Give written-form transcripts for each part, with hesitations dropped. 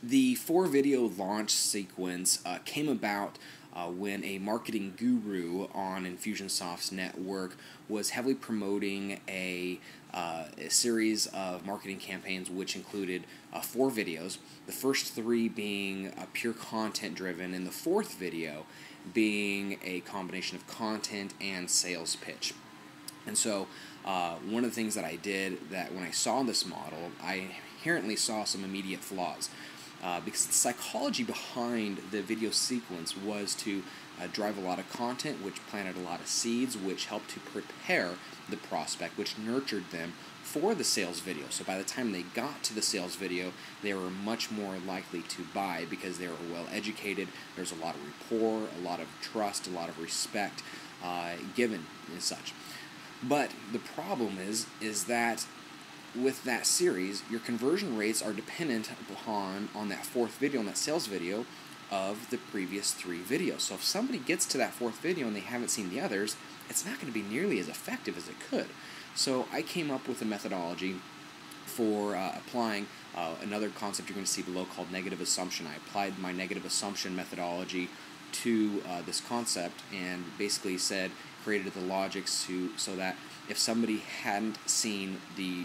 The 4-video launch sequence came about when a marketing guru on Infusionsoft's network was heavily promoting a series of marketing campaigns which included 4 videos, the first 3 being pure content driven, and the 4th video being a combination of content and sales pitch. And so one of the things that I did, that when I saw this model, I inherently saw some immediate flaws. Because the psychology behind the video sequence was to drive a lot of content, which planted a lot of seeds, which helped to prepare the prospect, which nurtured them for the sales video. So by the time they got to the sales video, they were much more likely to buy because they were well educated. There's a lot of rapport, a lot of trust, a lot of respect given and such. But the problem is that with that series, your conversion rates are dependent upon, on that 4th video, on that sales video, of the previous 3 videos. So if somebody gets to that 4th video and they haven't seen the others, it's not going to be nearly as effective as it could. So I came up with a methodology for applying another concept you're going to see below called negative assumption. I applied my negative assumption methodology to this concept and basically created the logic so that if somebody hadn't seen the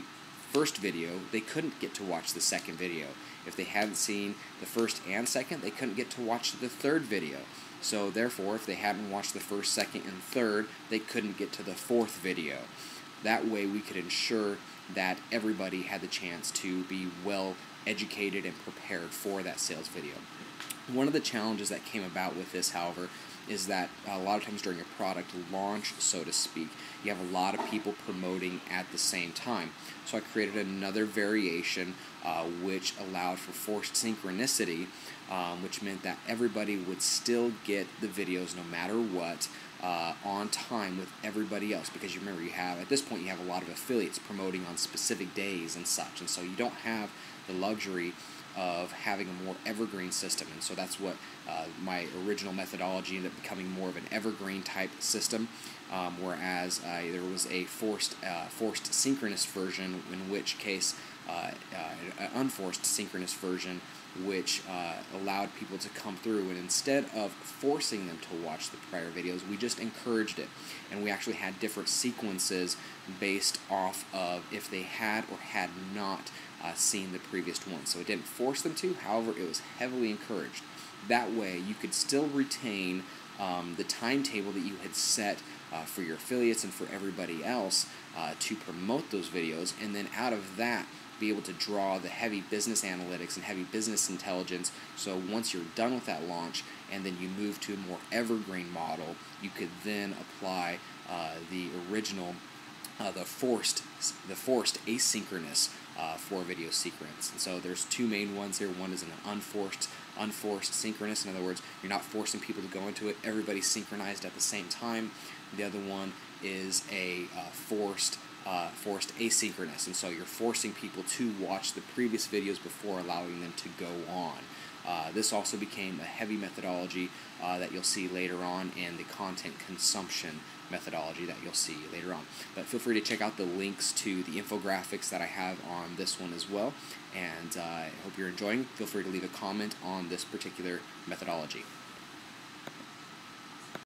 first video, they couldn't get to watch the second video. If they hadn't seen the first and second, they couldn't get to watch the 3rd video. So therefore, if they hadn't watched the first, second, and third, they couldn't get to the 4th video. That way we could ensure that everybody had the chance to be well educated and prepared for that sales video. One of the challenges that came about with this, however, is that a lot of times during a product launch, so to speak, you have a lot of people promoting at the same time. So I created another variation which allowed for forced synchronicity, which meant that everybody would still get the videos no matter what on time with everybody else, because you remember at this point you have a lot of affiliates promoting on specific days and such, and so you don't have the luxury of having a more evergreen system. And so that's what my original methodology ended up becoming more of an evergreen type system, whereas there was a forced synchronous version, in which case an unforced synchronous version, which allowed people to come through, and instead of forcing them to watch the prior videos, we just encouraged it, and we actually had different sequences based off of if they had or had not seen the previous one. So it didn't force them to, however, it was heavily encouraged. That way you could still retain the timetable that you had set for your affiliates and for everybody else to promote those videos, and then out of that be able to draw the heavy business analytics and heavy business intelligence. So once you're done with that launch and then you move to a more evergreen model, you could then apply the original the forced asynchronous 4-video sequence. And so there's 2 main ones here. One is an unforced synchronous. In other words, you're not forcing people to go into it. Everybody's synchronized at the same time. The other one is a forced asynchronous, and so you're forcing people to watch the previous videos before allowing them to go on. This also became a heavy methodology that you'll see later on in the content consumption methodology that you'll see later on. But feel free to check out the links to the infographics that I have on this one as well, and I hope you're enjoying. Feel free to leave a comment on this particular methodology.